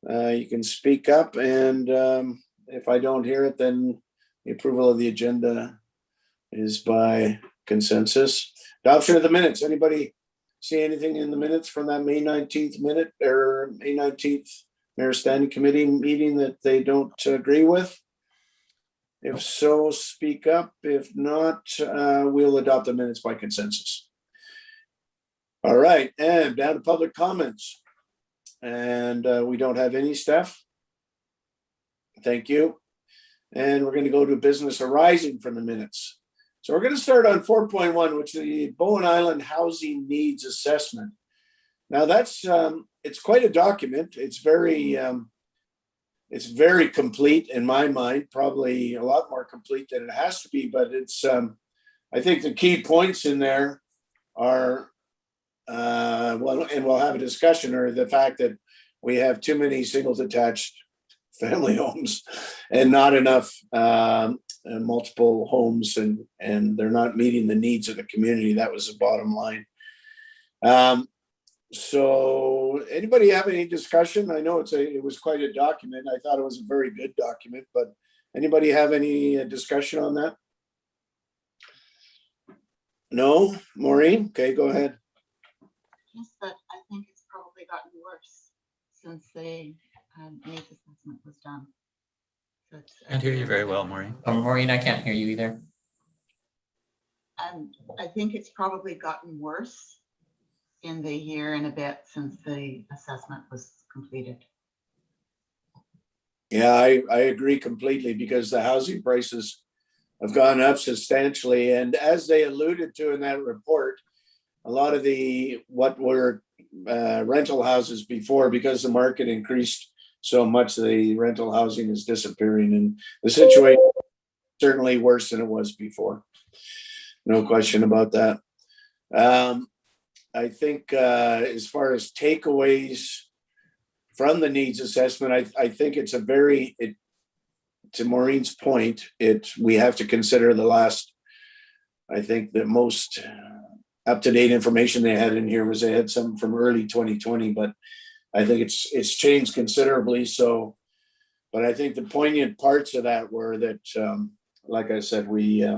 You can speak up, and if I don't hear it, then the approval of the agenda is by consensus. Adoption of the minutes. Anybody see anything in the minutes from that May 19th minute or May 19th Mayor Standing Committee meeting that they don't agree with? If so, speak up. If not, we'll adopt the minutes by consensus. All right, and down to public comments. And we don't have any, Steph. Thank you. And we're going to go to business arising from the minutes. So we're going to start on 4.1, which is the Bowen Island Housing Needs Assessment. Now that's it's quite a document. It's very complete in my mind, probably a lot more complete than it has to be. But it's I think the key points in there are well, and we'll have a discussion, or the fact that we have too many single detached family homes and not enough multiple homes, and they're not meeting the needs of the community. That was the bottom line. So anybody have any discussion? I know it was quite a document. I thought it was a very good document, but anybody have any discussion on that? No? Maureen? Okay, go ahead. Just that I think it's probably gotten worse since the needs assessment was done. So Can't hear you very well, Maureen. Maureen, I can't hear you either. And I think it's probably gotten worse in the year and a bit since the assessment was completed. Yeah, I agree completely, because the housing prices have gone up substantially. And as they alluded to in that report, a lot of what were rental houses before, because the market increased so much, the rental housing is disappearing, and the situation is certainly worse than it was before. No question about that. I think as far as takeaways from the needs assessment, I think it's to Maureen's point, we have to consider the last, I think the most up-to-date information they had in here was they had some from early 2020, but I think it's changed considerably. So, but I think the poignant parts of that were that, like I said, we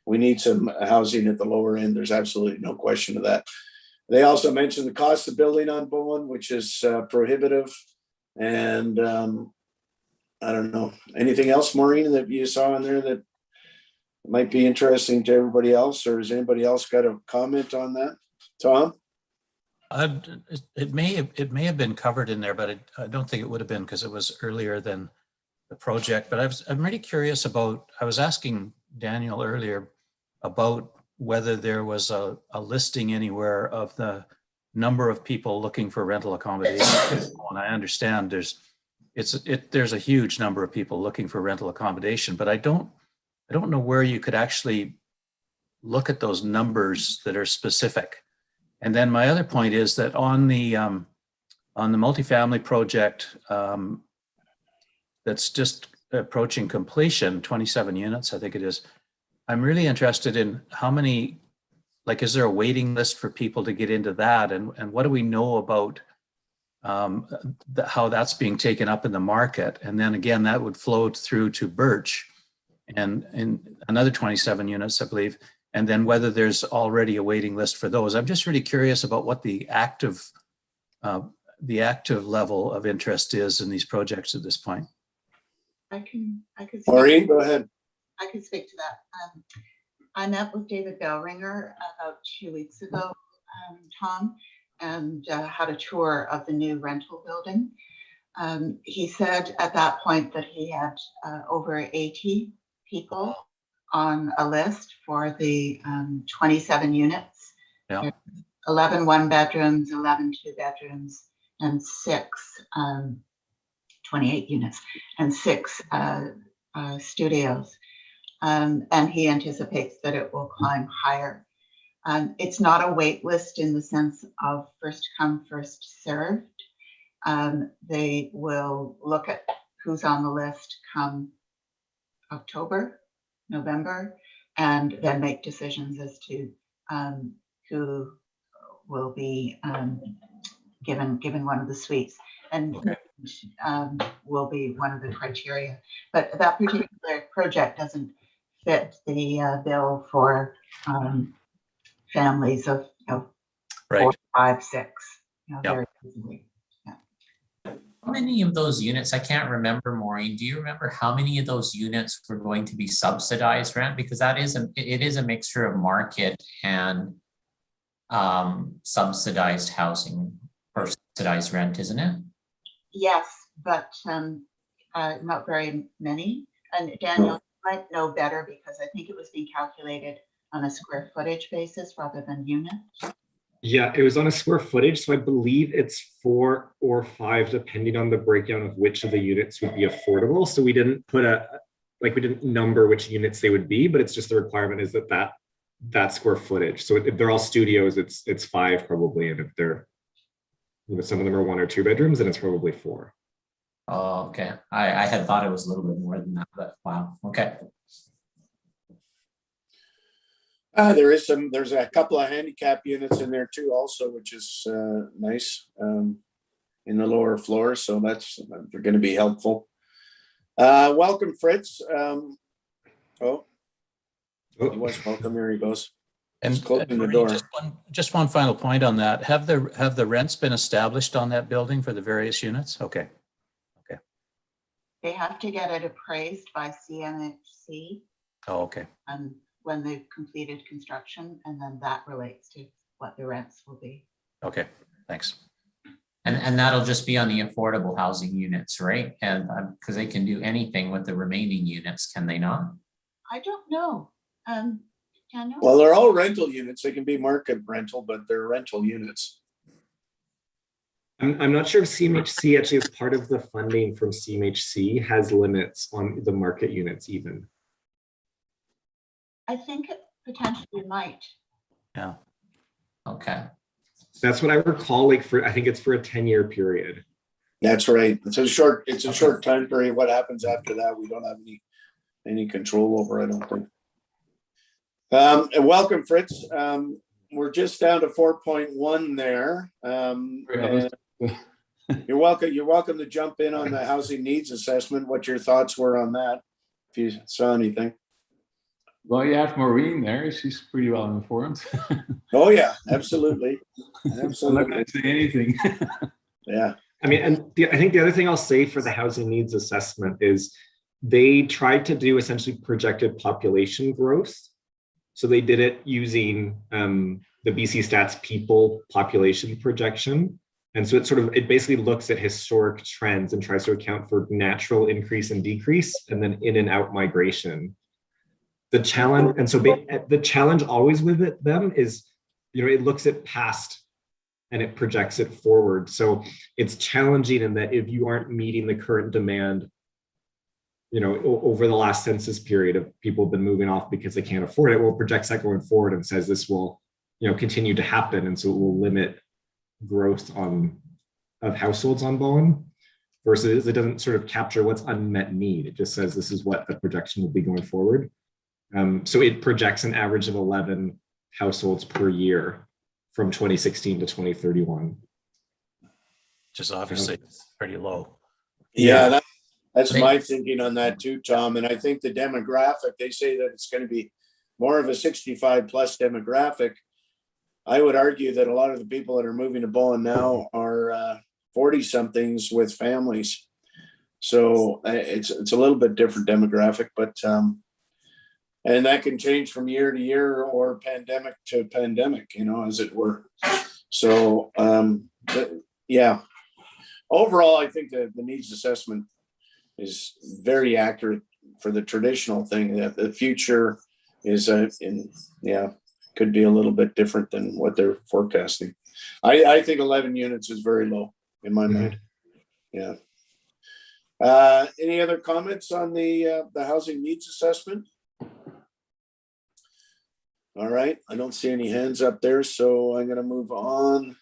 need some housing at the lower end. There's absolutely no question of that. They also mentioned the cost of building on Bowen, which is prohibitive. And I don't know, anything else, Maureen, that you saw in there that might be interesting to everybody else, or has anybody else got a comment on that? Tom? It may have been covered in there, but I don't think it would have been, because it was earlier than the project. But I'm really curious about, I was asking Daniel earlier about whether there was a listing anywhere of the number of people looking for rental accommodation. And I understand there's a huge number of people looking for rental accommodation, but I don't know where you could actually look at those numbers that are specific. And then my other point is that on the multifamily project that's just approaching completion, 27 units, I think it is, I'm really interested in how many, like, is there a waiting list for people to get into that? And what do we know about how that's being taken up in the market? And then again, that would flow through to Birch and another 27 units, I believe. And then whether there's already a waiting list for those. I'm just really curious about what the active level of interest is in these projects at this point. I can Maureen, go ahead. I can speak to that. I met with David Bellringer about 2 weeks ago, Tom, and had a tour of the new rental building. He said at that point that he had over 80 people on a list for the 27 units. Yeah. 11 one-bedrooms, 11 two-bedrooms, and 28 units, and 6 studios. And he anticipates that it will climb higher. It's not a wait list in the sense of first come, first served. They will look at who's on the list come October, November, and then make decisions as to who will be given one of the suites. and Okay. will be one of the criteria. But that particular project doesn't fit the bill for families of Right. 4, 5, 6, Yep. very easily. How many of those units, I can't remember, Maureen, do you remember how many of those units were going to be subsidized rent? Because that is it is a mixture of market and subsidized housing or subsidized rent, isn't it? Yes, but not very many. And Daniel might know better because I think it was being calculated on a square footage basis rather than unit. Yeah, it was on a square footage, so I believe it's 4 or 5, depending on the breakdown of which of the units would be affordable. So we didn't put we didn't number which units they would be, but it's just the requirement is that square footage. So if they're all studios, it's 5 probably, and if they're, some of them are 1 or 2 bedrooms, then it's probably 4. Oh, okay. I had thought it was a little bit more than that, but wow. Okay. There's a couple of handicap units in there too also, which is nice in the lower floor. So they're going to be helpful. Welcome, Fritz. He was welcome. Here he goes. And Just closing the Maureen, door. just one final point on that. Have the rents been established on that building for the various units? Okay. They have to get it appraised by CMHC Oh, okay. when they've completed construction, and then that relates to what the rents will be. Okay. Thanks. And that'll just be on the affordable housing units, right? And because they can do anything with the remaining units, can they not? I don't know. Daniel? Well, they're all rental units. They can be market rental, but they're rental units. I'm not sure if CMHC actually, as part of the funding from CMHC, has limits on the market units even. I think it potentially might. Yeah. Okay. That's what I recall. I think it's for a 10-year period. That's right. It's a short time period. What happens after that, we don't have any control over, I don't think. And welcome, Fritz. We're just down to 4.1 there. You're welcome to jump in on the housing needs assessment. What your thoughts were on that, if you saw anything. Well, you have Maureen there. She's pretty well informed. Oh yeah, absolutely. I'm not going to say anything. Yeah. I mean, and I think the other thing I'll say for the housing needs assessment is they tried to do essentially projected population growth. So they did it using the BC Stats people population projection. And so it basically looks at historic trends and tries to account for natural increase and decrease, and then in and out migration. The challenge, and so the challenge always with them is, it looks at past and it projects it forward. So it's challenging in that if you aren't meeting the current demand, over the last census period of people have been moving off because they can't afford it, well, it projects that going forward and says this will, continue to happen. And so it will limit growth of households on Bowen, versus it doesn't sort of capture what's unmet need. It just says this is what the projection will be going forward. So it projects an average of 11 households per year from 2016 to 2031. Which is obviously pretty low. Yeah, that's my thinking on that too, Tom. And I think the demographic, they say that it's going to be more of a 65 plus demographic. I would argue that a lot of the people that are moving to Bowen now are 40 somethings with families. So it's a little bit different demographic, but and that can change from year to year or pandemic to pandemic, as it were. So yeah, overall, I think the needs assessment is very accurate for the traditional thing. That the future is could be a little bit different than what they're forecasting. I think 11 units is very low in my mind. Yeah. Any other comments on the housing needs assessment? All right, I don't see any hands up there, so I'm going to move on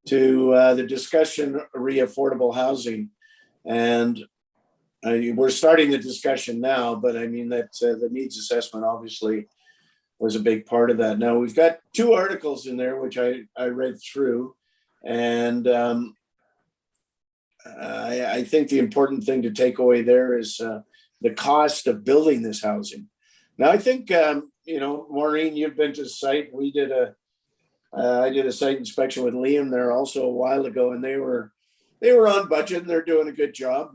to the discussion Reaffordable Housing. And we're starting the discussion now, but I mean that the needs assessment obviously was a big part of that. Now we've got 2 articles in there, which I read through, and I think the important thing to take away there is the cost of building this housing. Now, I think, Maureen, you've been to the site. I did a site inspection with Liam there also a while ago, and they were on budget and they're doing a good job.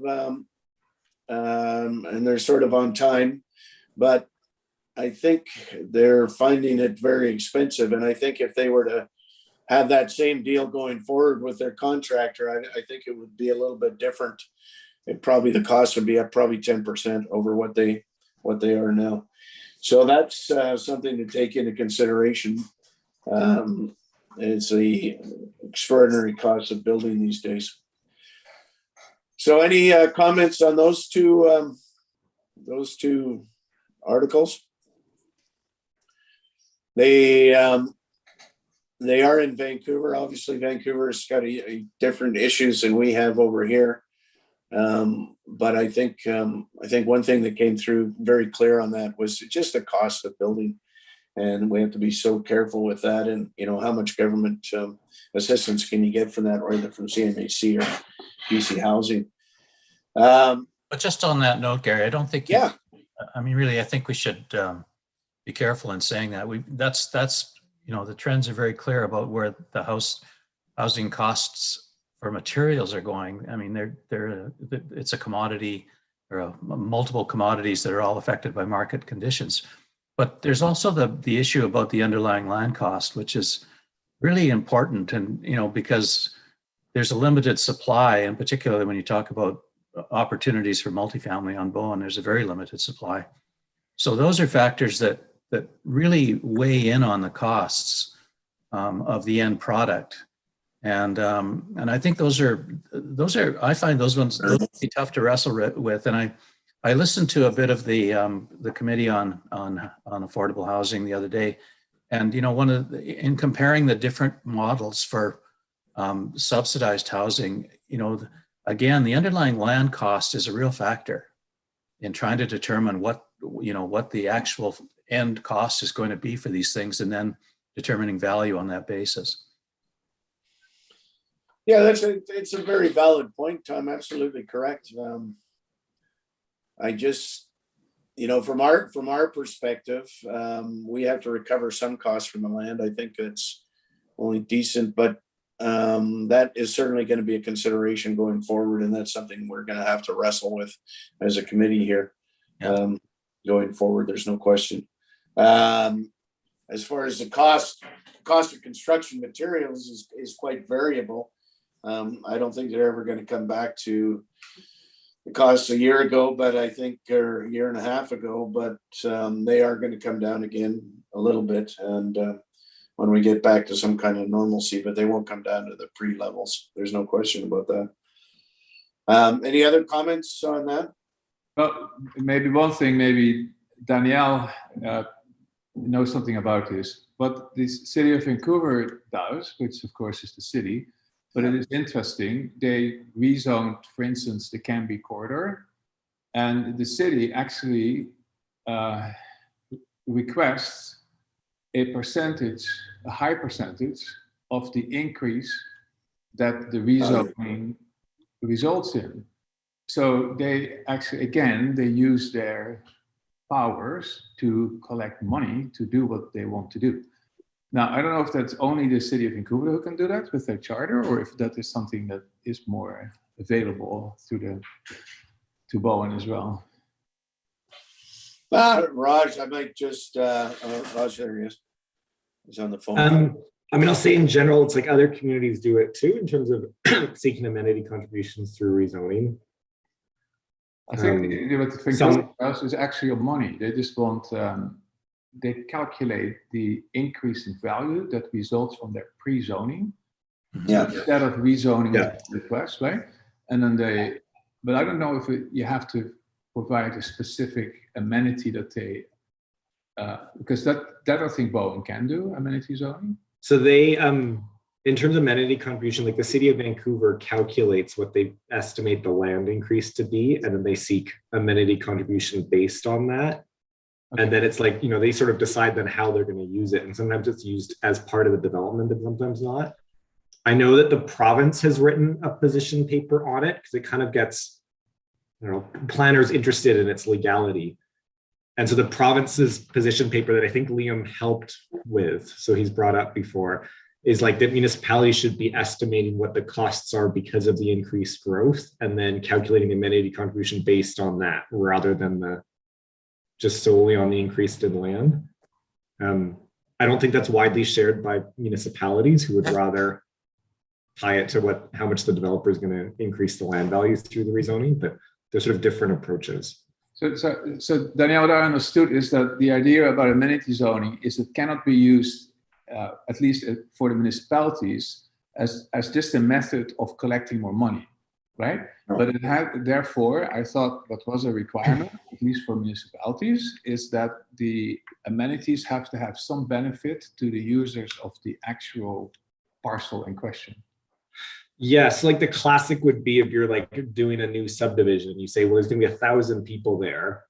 And they're sort of on time, but I think they're finding it very expensive. And I think if they were to have that same deal going forward with their contractor, I think it would be a little bit different. The cost would be up probably 10% over what they are now. So that's something to take into consideration. It's the extraordinary cost of building these days. So any comments on those two articles? They are in Vancouver. Obviously, Vancouver's got a different issues than we have over here. But I think one thing that came through very clear on that was just the cost of building, and we have to be so careful with that. And how much government assistance can you get from that, or either from CMHC or BC Housing? But just on that note, Gary, I don't think. Yeah. Really, I think we should be careful in saying that. That's the trends are very clear about where the housing costs for materials are going. I mean, it's a commodity, or multiple commodities that are all affected by market conditions. But there's also the issue about the underlying land cost, which is really important. And, because there's a limited supply, and particularly when you talk about opportunities for multifamily on Bowen, there's a very limited supply. So those are factors that really weigh in on the costs of the end product. And I think those are I find those ones be tough to wrestle with. And I listened to a bit of the committee on affordable housing the other day, and in comparing the different models for subsidized housing, again, the underlying land cost is a real factor in trying to determine what the actual end cost is going to be for these things, and then determining value on that basis. Yeah, it's a very valid point, Tom. Absolutely correct. I just, from our perspective, we have to recover some costs from the land. I think it's only decent, but that is certainly going to be a consideration going forward, and that's something we're going to have to wrestle with as a committee here. Yeah. Going forward, there's no question. As far as the cost of construction materials is quite variable. I don't think they're ever going to come back to the cost a year ago, but I think, or a year and a half ago, but they are going to come down again a little bit. And when we get back to some kind of normalcy, but they won't come down to the pre-levels. There's no question about that. Any other comments on that? Well, maybe one thing, maybe Danielle knows something about this. What the city of Vancouver does, which of course is the city, but it is interesting, they rezoned, for instance, the Canby corridor, and the city actually requests a high percentage of the increase that the rezoning results in. So they actually, again, they use their powers to collect money to do what they want to do. Now, I don't know if that's only the city of Vancouver who can do that with their charter, or if that is something that is more available to Bowen as well. Raj, I might just, Raj, there he is. He's on the phone. I'll say in general, it's like other communities do it too, in terms of seeking amenity contributions through rezoning. I think what the Vancouver does is actually of money. They just want, they calculate the increase in value that results from their pre-zoning, instead of rezoning request, right? And then but I don't know if you have to provide a specific amenity that they, because that I think Bowen can do, amenity zoning. So they, in terms of amenity contribution, like the city of Vancouver calculates what they estimate the land increase to be, and then they seek amenity contribution based on that. Okay. And then it's like, they sort of decide then how they're going to use it. And sometimes it's used as part of the development and sometimes not. I know that the province has written a position paper on it because it kind of gets, planners interested in its legality. And so the province's position paper that I think Liam helped with, so he's brought up before, is like that municipalities should be estimating what the costs are because of the increased growth and then calculating the amenity contribution based on that rather than just solely on the increase in land. I don't think that's widely shared by municipalities who would rather tie it to how much the developer is going to increase the land values through the rezoning, but there's sort of different approaches. So Danielle, what I understood is that the idea about amenity zoning is it cannot be used, at least for the municipalities, as just a method of collecting more money, right? But it had, therefore, I thought what was a requirement, at least for municipalities, is that the amenities have to have some benefit to the users of the actual parcel in question. Yes, like the classic would be if you're like doing a new subdivision, you say, well, there's gonna be 1,000 people there,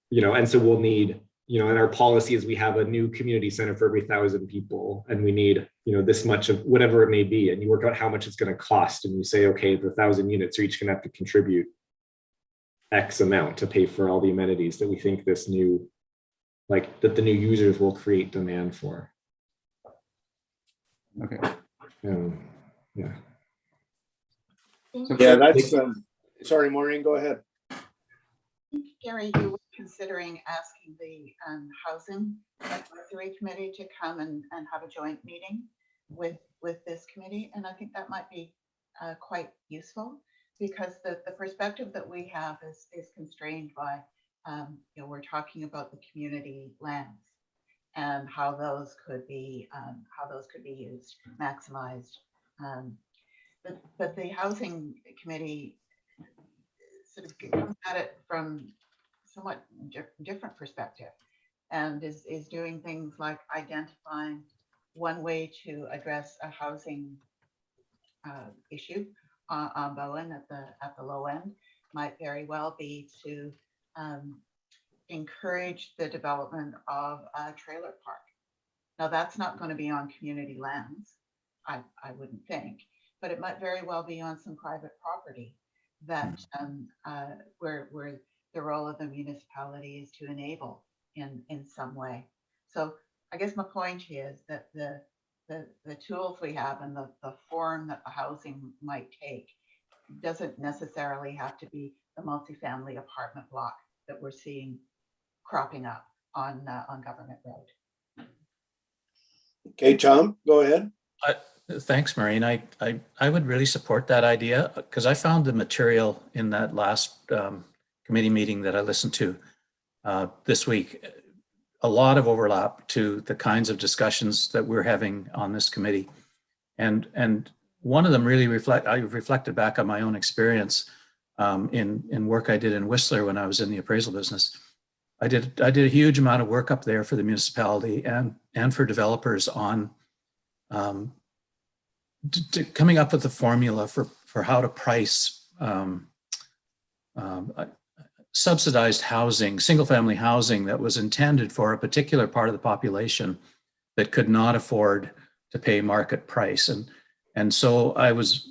and so we'll need, in our policy is we have a new community center for every 1,000 people, and we need, this much of whatever it may be, and you work out how much it's gonna cost, and you say, okay, the 1,000 units are each gonna have to contribute X amount to pay for all the amenities that we think this new, that the new users will create demand for. Okay. Yeah. So Yeah, that's, sorry, Maureen, go ahead. I think, Gary, you were considering asking the Housing Advisory Committee to come and have a joint meeting with this committee. And I think that might be quite useful because the perspective that we have is constrained by, we're talking about the community lands and how those could be used, maximized. But the Housing Committee sort of comes at it from somewhat different perspective and is doing things like identifying one way to address a housing issue on Bowen at the low end might very well be to encourage the development of a trailer park. Now that's not going to be on community lands, I wouldn't think, but it might very well be on some private property that where the role of the municipality is to enable in some way. So I guess my point is that the tools we have and the form that the housing might take doesn't necessarily have to be the multifamily apartment block that we're seeing cropping up on Government Road. Okay, Tom, go ahead. Thanks, Maureen. I would really support that idea because I found the material in that last committee meeting that I listened to this week, a lot of overlap to the kinds of discussions that we're having on this committee. And one of them really I reflected back on my own experience in work I did in Whistler when I was in the appraisal business. I did a huge amount of work up there for the municipality and for developers on coming up with a formula for how to price subsidized housing, single-family housing that was intended for a particular part of the population that could not afford to pay market price. And so I was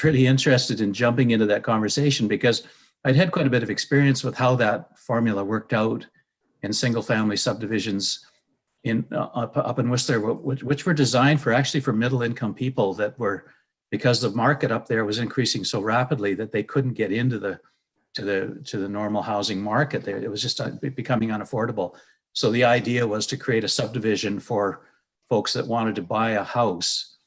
really interested in jumping into that conversation because I'd had quite a bit of experience with how that formula worked out in single-family subdivisions up in Whistler, which were designed for middle-income people that were, because the market up there was increasing so rapidly that they couldn't get into the normal housing market. It was just becoming unaffordable. So the idea was to create a subdivision for folks that wanted to buy a house,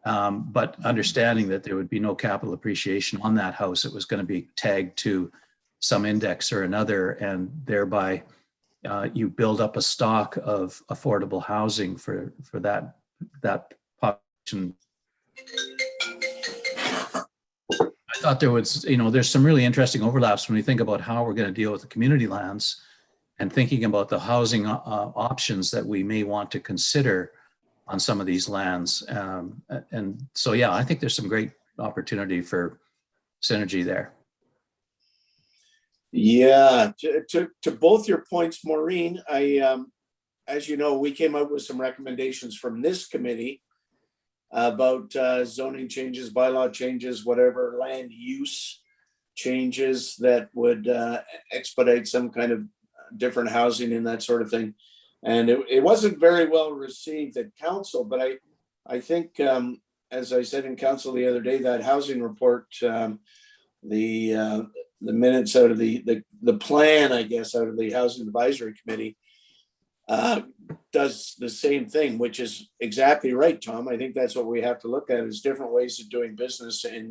but understanding that there would be no capital appreciation on that house. It was going to be tagged to some index or another, and thereby you build up a stock of affordable housing for that population. I thought there was, there's some really interesting overlaps when we think about how we're going to deal with the community lands and thinking about the housing options that we may want to consider on some of these lands. And so, yeah, I think there's some great opportunity for synergy there. Yeah, to both your points, Maureen, as you know, we came up with some recommendations from this committee about zoning changes, bylaw changes, whatever land use changes that would expedite some kind of different housing and that sort of thing. And it wasn't very well received at council, but I think, as I said in council the other day, that housing report, the minutes out of the plan, I guess, out of the Housing Advisory Committee does the same thing, which is exactly right, Tom. I think that's what we have to look at, is different ways of doing business in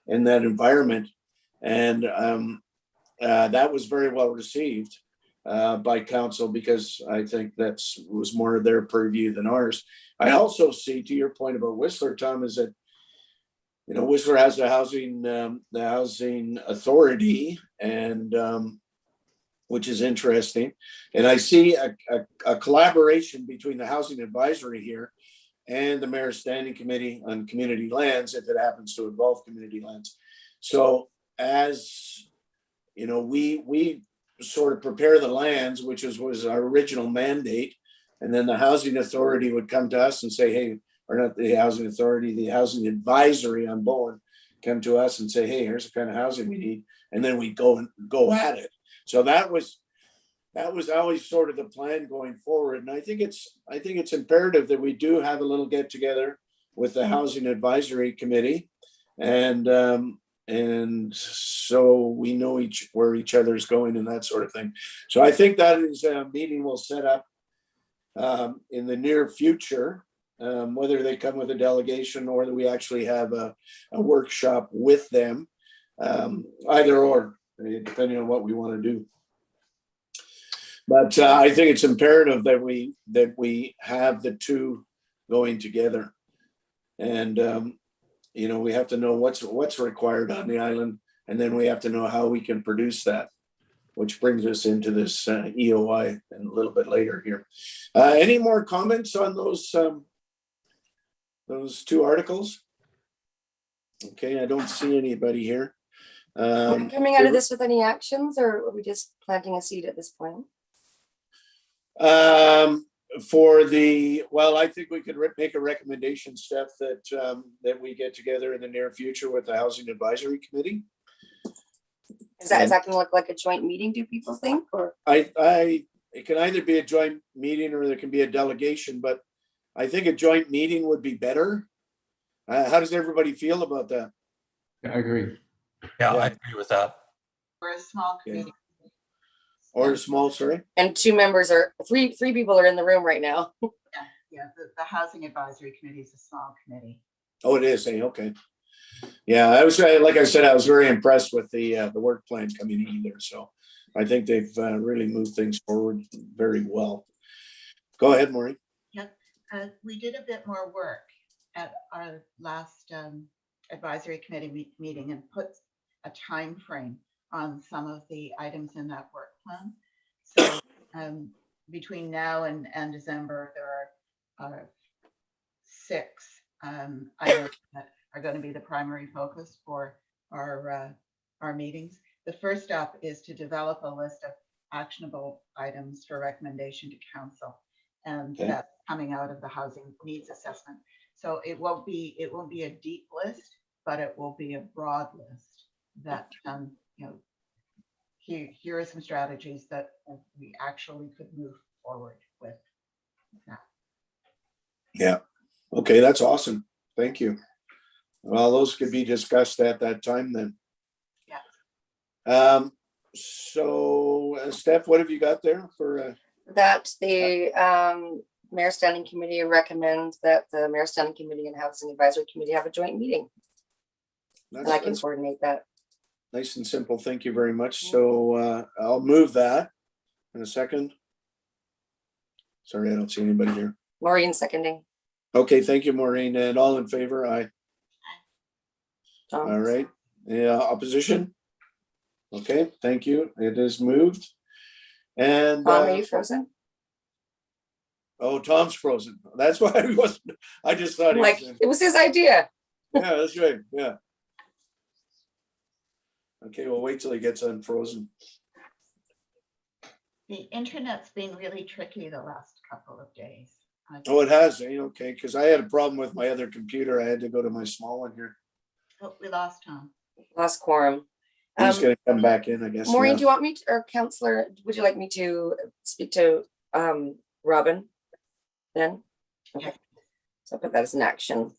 that environment. And that was very well received by council, because I think was more of their purview than ours. I also see, to your point about Whistler, Tom, is that, you know, Whistler has the housing authority, and which is interesting. And I see a collaboration between the housing advisory here and the mayor's standing committee on community lands, if it happens to involve community lands. So as you know, we sort of prepare the lands, which was our original mandate, and then the housing authority would come to us and say, hey, or not the housing authority, the housing advisory on Bowen come to us and say, hey, here's the kind of housing we need, and then we go at it. So that was always sort of the plan going forward. And I think it's imperative that we do have a little get together with the housing advisory committee, and so we know where each other's going and that sort of thing. So I think that is a meeting we'll set up in the near future, whether they come with a delegation or that we actually have a workshop with them, either or, depending on what we want to do. But I think it's imperative that we have the two going together, and you know, we have to know what's required on the island, and then we have to know how we can produce that, which brings us into this EOI and a little bit later here. Any more comments on those two articles? Okay, I don't see anybody here. Are we coming out of this with any actions, or are we just planting a seed at this point? I think we could make a recommendation, Steph, that we get together in the near future with the Housing Advisory Committee. Is that going to look like a joint meeting, do people think? Or it can either be a joint meeting or there can be a delegation, but I think a joint meeting would be better. How does everybody feel about that? I agree. Yeah, I agree with that. We're a small committee. Or a small, sorry? and three people are in the room right now. Yeah, the Housing Advisory Committee is a small committee. Oh, it is. Hey, okay. Yeah, like I said, I was very impressed with the work plan coming in there. So I think they've really moved things forward very well. Go ahead, Maureen. Yep, we did a bit more work at our last advisory committee meeting and put a time frame on some of the items in that work plan. So between now and December, there are 6 items that are going to be the primary focus for our meetings. The first up is to develop a list of actionable items for recommendation to council, and that's coming out of the housing needs assessment. So it won't be a deep list, but it will be a broad list that you know, here are some strategies that we actually could move forward with. Yeah. Okay, that's awesome. Thank you. Well, those could be discussed at that time then. Yeah. So, Steph, what have you got there for? That the Mayor Standing Committee recommends that the Mayor Standing Committee and Housing Advisory Committee have a joint meeting. And I can coordinate that. Nice and simple. Thank you very much. So I'll move that in a second. Sorry, I don't see anybody here. Maureen seconding. Okay, thank you, Maureen. And all in favor? Aye. Tom. All right. Yeah, opposition? Okay, thank you. It is moved. And Tom, are you frozen? oh, Tom's frozen. That's why I wasn't. I just thought It was his idea. Yeah, that's right. Yeah. Okay, we'll wait till he gets unfrozen. The internet's been really tricky the last couple of days. Oh, it has, okay, because I had a problem with my other computer. I had to go to my small one here. Oh, we lost Tom. Last quorum. He's gonna come back in, I guess. Maureen, now. do you want me to, or Counselor, would you like me to speak to Robin then? Okay, so I'll put that as an action.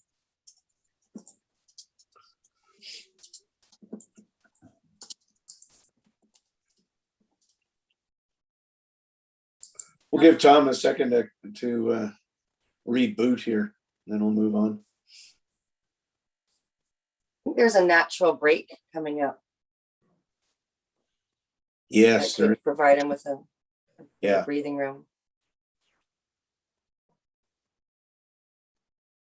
We'll give Tom a second to reboot here, then we'll move on. I think there's a natural break coming up. Yes, That there, could provide him with a yeah. breathing room.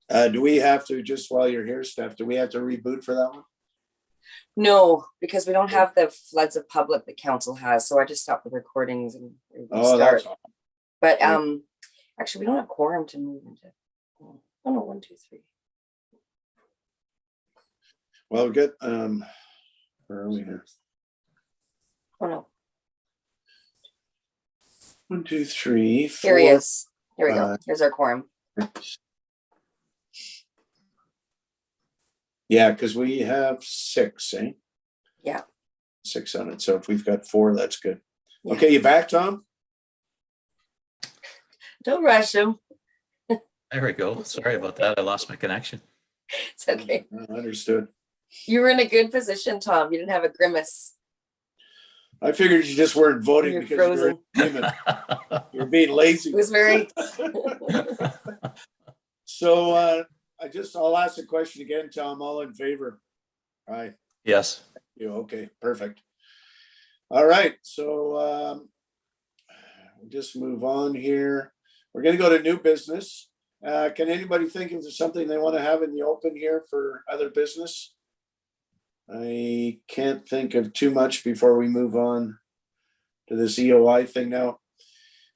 Do we have to, just while you're here, Steph, do we have to reboot for that one? No, because we don't have the floods of public that council has, so I just stopped the recordings and Oh, restart. that's awesome. But Yeah. actually, we don't have quorum to move into. Oh no, 1, 2, 3. Well, good. Where are we here? Oh no, 1, 2, 3, 4. here he is. Here we go. 5. Here's our quorum. Yeah, because we have 6, eh? Yeah. 6 on it. So if we've got 4, that's good. Yeah. Okay, you back, Tom? Don't rush him. There we go. Sorry about that. I lost my connection. It's okay. Understood. You were in a good position, Tom. You didn't have a grimace. I figured you just weren't voting You're because frozen. you're being lazy. It was very. So I'll ask the question again, Tom. All in favor? Aye. Yes. You okay? Perfect. All right. So we'll just move on here. We're going to go to new business. Can anybody think of something they want to have in the open here for other business? I can't think of too much before we move on to this EOI thing now.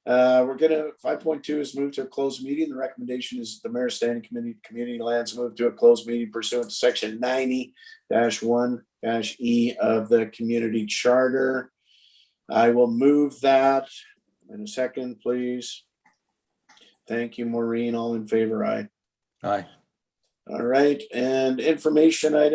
We're gonna 5.2 is moved to a closed meeting. The recommendation is the Mayor Standing Committee Community Lands move to a closed meeting pursuant to section 90-1-E of the community charter. I will move that in a second, please. Thank you, Maureen. All in favor, aye. Aye. All right, and information item.